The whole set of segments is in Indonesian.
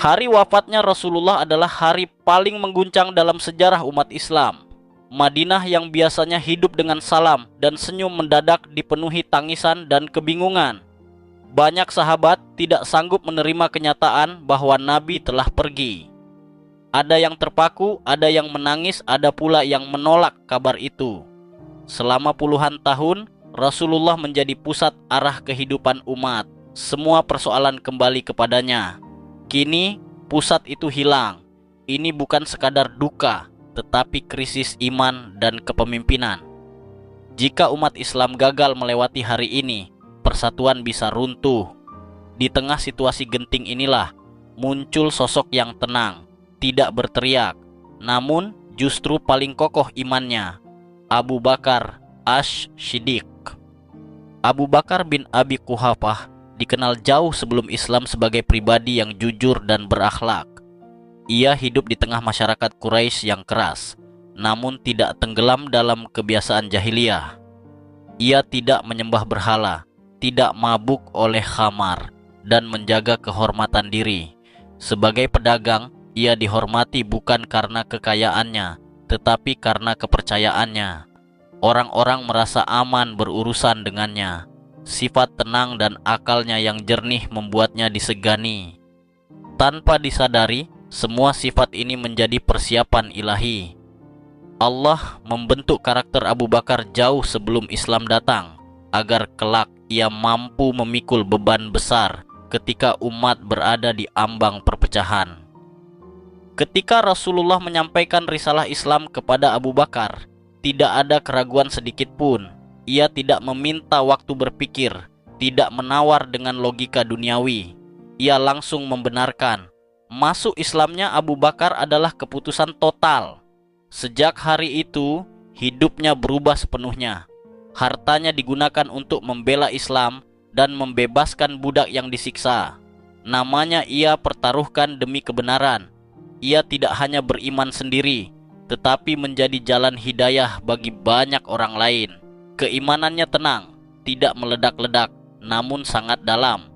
Hari wafatnya Rasulullah adalah hari paling mengguncang dalam sejarah umat Islam. Madinah yang biasanya hidup dengan salam dan senyum mendadak dipenuhi tangisan dan kebingungan. Banyak sahabat tidak sanggup menerima kenyataan bahwa Nabi telah pergi. Ada yang terpaku, ada yang menangis, ada pula yang menolak kabar itu. Selama puluhan tahun, Rasulullah menjadi pusat arah kehidupan umat. Semua persoalan kembali kepadanya. Kini, pusat itu hilang. Ini bukan sekadar duka, tetapi krisis iman dan kepemimpinan. Jika umat Islam gagal melewati hari ini, persatuan bisa runtuh. Di tengah situasi genting inilah, muncul sosok yang tenang, tidak berteriak, namun justru paling kokoh imannya, Abu Bakar Ash-Shiddiq. Abu Bakar bin Abi Quhafah dikenal jauh sebelum Islam sebagai pribadi yang jujur dan berakhlak. Ia hidup di tengah masyarakat Quraisy yang keras, namun tidak tenggelam dalam kebiasaan jahiliyah. Ia tidak menyembah berhala, tidak mabuk oleh khamar, dan menjaga kehormatan diri. Sebagai pedagang, ia dihormati bukan karena kekayaannya, tetapi karena kepercayaannya. Orang-orang merasa aman berurusan dengannya. Sifat tenang dan akalnya yang jernih membuatnya disegani. Tanpa disadari, semua sifat ini menjadi persiapan ilahi. Allah membentuk karakter Abu Bakar jauh sebelum Islam datang, agar kelak ia mampu memikul beban besar ketika umat berada di ambang perpecahan. Ketika Rasulullah menyampaikan risalah Islam kepada Abu Bakar, tidak ada keraguan sedikit pun. Ia tidak meminta waktu berpikir, tidak menawar dengan logika duniawi. Ia langsung membenarkan, masuk Islamnya Abu Bakar adalah keputusan total. Sejak hari itu, hidupnya berubah sepenuhnya. Hartanya digunakan untuk membela Islam dan membebaskan budak yang disiksa. Namanya ia pertaruhkan demi kebenaran. Ia tidak hanya beriman sendiri, tetapi menjadi jalan hidayah bagi banyak orang lain. Keimanannya tenang, tidak meledak-ledak, namun sangat dalam.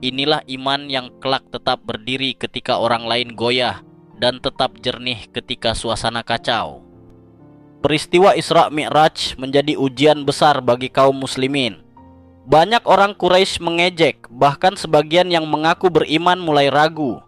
Inilah iman yang kelak tetap berdiri ketika orang lain goyah dan tetap jernih ketika suasana kacau. Peristiwa Isra Mi'raj menjadi ujian besar bagi kaum muslimin. Banyak orang Quraisy mengejek, bahkan sebagian yang mengaku beriman mulai ragu.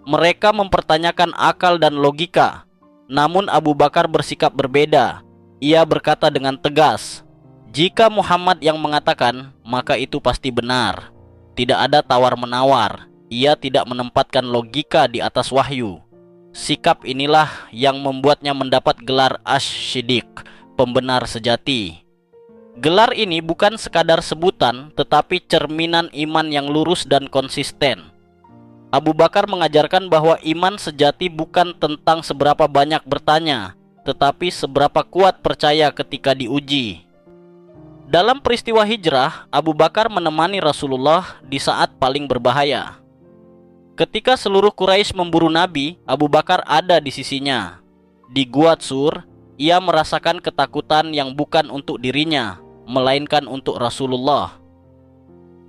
Mereka mempertanyakan akal dan logika. Namun Abu Bakar bersikap berbeda. Ia berkata dengan tegas, "Jika Muhammad yang mengatakan, maka itu pasti benar." Tidak ada tawar-menawar. Ia tidak menempatkan logika di atas wahyu. Sikap inilah yang membuatnya mendapat gelar Ash-Shiddiq, pembenar sejati. Gelar ini bukan sekadar sebutan, tetapi cerminan iman yang lurus dan konsisten. Abu Bakar mengajarkan bahwa iman sejati bukan tentang seberapa banyak bertanya, tetapi seberapa kuat percaya ketika diuji. Dalam peristiwa hijrah, Abu Bakar menemani Rasulullah di saat paling berbahaya. Ketika seluruh Quraisy memburu Nabi, Abu Bakar ada di sisinya. Di Gua Tsur, ia merasakan ketakutan yang bukan untuk dirinya, melainkan untuk Rasulullah.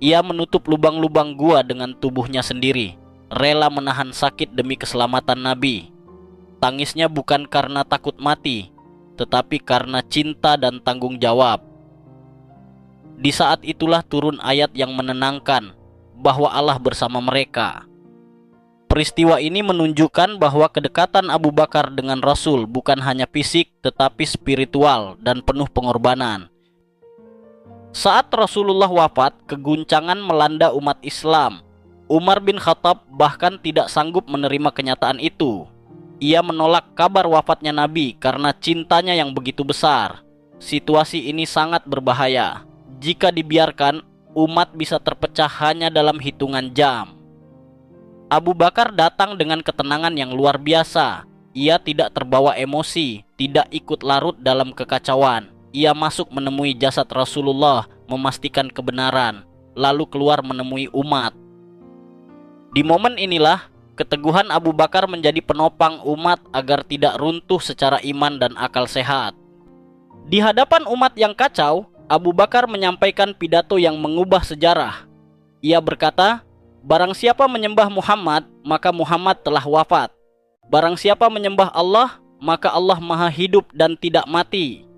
Ia menutup lubang-lubang gua dengan tubuhnya sendiri, rela menahan sakit demi keselamatan Nabi. Tangisnya bukan karena takut mati, tetapi karena cinta dan tanggung jawab. Di saat itulah turun ayat yang menenangkan, bahwa Allah bersama mereka. Peristiwa ini menunjukkan bahwa kedekatan Abu Bakar dengan Rasul bukan hanya fisik, tetapi spiritual dan penuh pengorbanan. Saat Rasulullah wafat, keguncangan melanda umat Islam. Umar bin Khattab bahkan tidak sanggup menerima kenyataan itu. Ia menolak kabar wafatnya Nabi karena cintanya yang begitu besar. Situasi ini sangat berbahaya. Jika dibiarkan, umat bisa terpecah hanya dalam hitungan jam. Abu Bakar datang dengan ketenangan yang luar biasa. Ia tidak terbawa emosi, tidak ikut larut dalam kekacauan. Ia masuk menemui jasad Rasulullah, memastikan kebenaran, lalu keluar menemui umat. Di momen inilah, keteguhan Abu Bakar menjadi penopang umat agar tidak runtuh secara iman dan akal sehat. Di hadapan umat yang kacau, Abu Bakar menyampaikan pidato yang mengubah sejarah. Ia berkata, Barang siapa menyembah Muhammad, maka Muhammad telah wafat. Barang siapa menyembah Allah, maka Allah maha hidup dan tidak mati.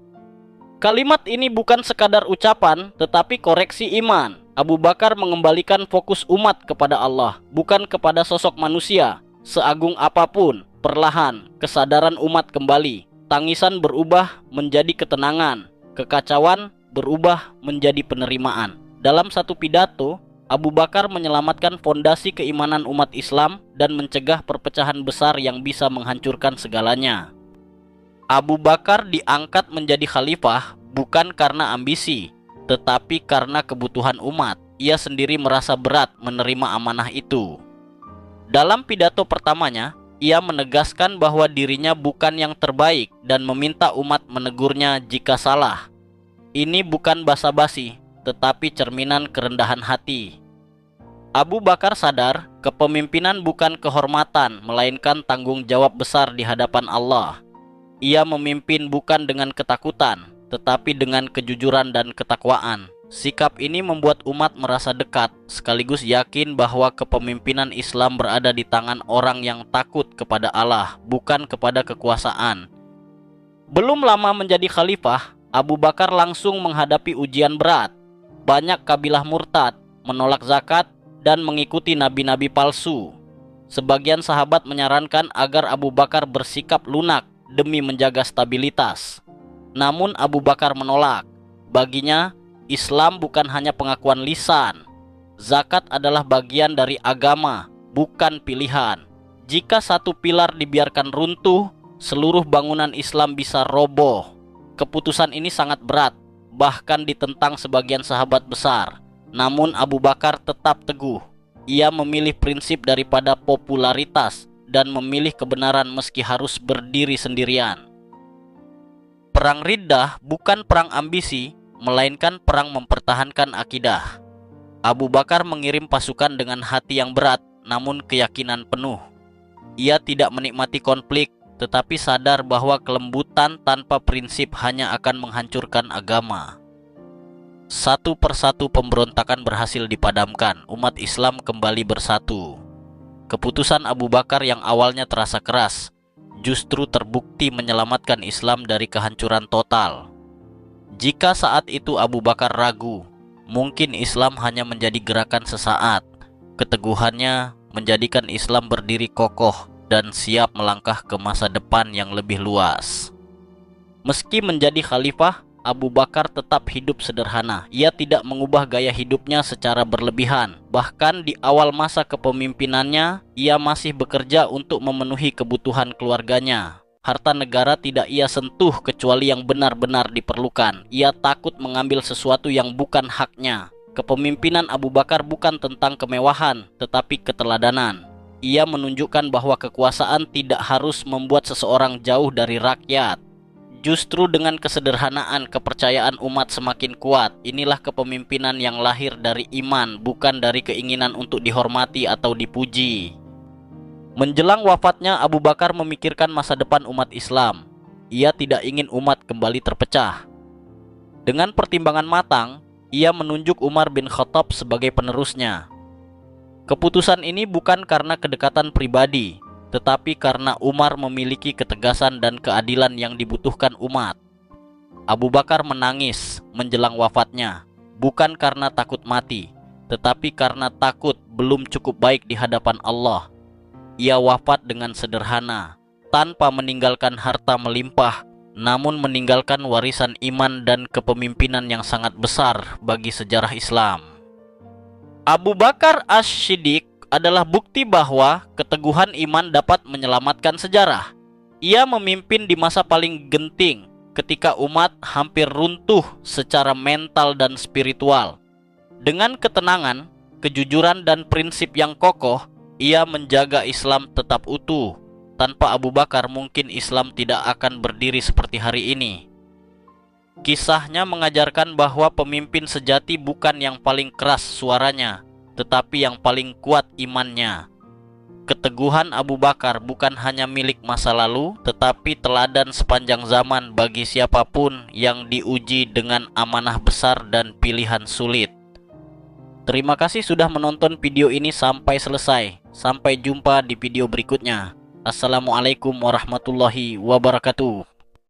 Kalimat ini bukan sekadar ucapan, tetapi koreksi iman. Abu Bakar mengembalikan fokus umat kepada Allah, bukan kepada sosok manusia. Seagung apapun, perlahan, kesadaran umat kembali. Tangisan berubah menjadi ketenangan, kekacauan berubah menjadi penerimaan. Dalam satu pidato, Abu Bakar menyelamatkan fondasi keimanan umat Islam dan mencegah perpecahan besar yang bisa menghancurkan segalanya. Abu Bakar diangkat menjadi khalifah bukan karena ambisi, tetapi karena kebutuhan umat. Ia sendiri merasa berat menerima amanah itu. Dalam pidato pertamanya, ia menegaskan bahwa dirinya bukan yang terbaik dan meminta umat menegurnya jika salah. Ini bukan basa-basi, tetapi cerminan kerendahan hati. Abu Bakar sadar kepemimpinan bukan kehormatan, melainkan tanggung jawab besar di hadapan Allah. Ia memimpin bukan dengan ketakutan, tetapi dengan kejujuran dan ketakwaan. Sikap ini membuat umat merasa dekat, sekaligus yakin bahwa kepemimpinan Islam berada di tangan orang yang takut kepada Allah, bukan kepada kekuasaan. Belum lama menjadi khalifah, Abu Bakar langsung menghadapi ujian berat. Banyak kabilah murtad, menolak zakat, dan mengikuti nabi-nabi palsu. Sebagian sahabat menyarankan agar Abu Bakar bersikap lunak demi menjaga stabilitas. Namun Abu Bakar menolak. Baginya, Islam bukan hanya pengakuan lisan. Zakat adalah bagian dari agama, bukan pilihan. Jika satu pilar dibiarkan runtuh, seluruh bangunan Islam bisa roboh. Keputusan ini sangat berat, bahkan ditentang sebagian sahabat besar. Namun Abu Bakar tetap teguh. Ia memilih prinsip daripada popularitas dan memilih kebenaran meski harus berdiri sendirian. Perang Riddah bukan perang ambisi, melainkan perang mempertahankan akidah. Abu Bakar mengirim pasukan dengan hati yang berat, namun keyakinan penuh. Ia tidak menikmati konflik, tetapi sadar bahwa kelembutan tanpa prinsip hanya akan menghancurkan agama. Satu persatu pemberontakan berhasil dipadamkan, umat Islam kembali bersatu. Keputusan Abu Bakar yang awalnya terasa keras, justru terbukti menyelamatkan Islam dari kehancuran total. Jika saat itu Abu Bakar ragu, mungkin Islam hanya menjadi gerakan sesaat. Keteguhannya menjadikan Islam berdiri kokoh dan siap melangkah ke masa depan yang lebih luas. Meski menjadi khalifah, Abu Bakar tetap hidup sederhana. Ia tidak mengubah gaya hidupnya secara berlebihan. Bahkan di awal masa kepemimpinannya, ia masih bekerja untuk memenuhi kebutuhan keluarganya. Harta negara tidak ia sentuh kecuali yang benar-benar diperlukan. Ia takut mengambil sesuatu yang bukan haknya. Kepemimpinan Abu Bakar bukan tentang kemewahan, tetapi keteladanan. Ia menunjukkan bahwa kekuasaan tidak harus membuat seseorang jauh dari rakyat. Justru dengan kesederhanaan, kepercayaan umat semakin kuat. Inilah kepemimpinan yang lahir dari iman, bukan dari keinginan untuk dihormati atau dipuji. Menjelang wafatnya, Abu Bakar memikirkan masa depan umat Islam. Ia tidak ingin umat kembali terpecah. Dengan pertimbangan matang, ia menunjuk Umar bin Khattab sebagai penerusnya. Keputusan ini bukan karena kedekatan pribadi, tetapi karena Umar memiliki ketegasan dan keadilan yang dibutuhkan umat. Abu Bakar menangis menjelang wafatnya, bukan karena takut mati, tetapi karena takut belum cukup baik di hadapan Allah. Ia wafat dengan sederhana, tanpa meninggalkan harta melimpah, namun meninggalkan warisan iman dan kepemimpinan yang sangat besar bagi sejarah Islam. Abu Bakar As-Siddiq adalah bukti bahwa keteguhan iman dapat menyelamatkan sejarah. Ia memimpin di masa paling genting, ketika umat hampir runtuh secara mental dan spiritual. Dengan ketenangan, kejujuran dan prinsip yang kokoh, ia menjaga Islam tetap utuh. Tanpa Abu Bakar mungkin Islam tidak akan berdiri seperti hari ini. Kisahnya mengajarkan bahwa pemimpin sejati bukan yang paling keras suaranya, tetapi yang paling kuat imannya. Keteguhan Abu Bakar bukan hanya milik masa lalu, tetapi teladan sepanjang zaman bagi siapapun yang diuji dengan amanah besar dan pilihan sulit. Terima kasih sudah menonton video ini sampai selesai. Sampai jumpa di video berikutnya. Assalamualaikum warahmatullahi wabarakatuh.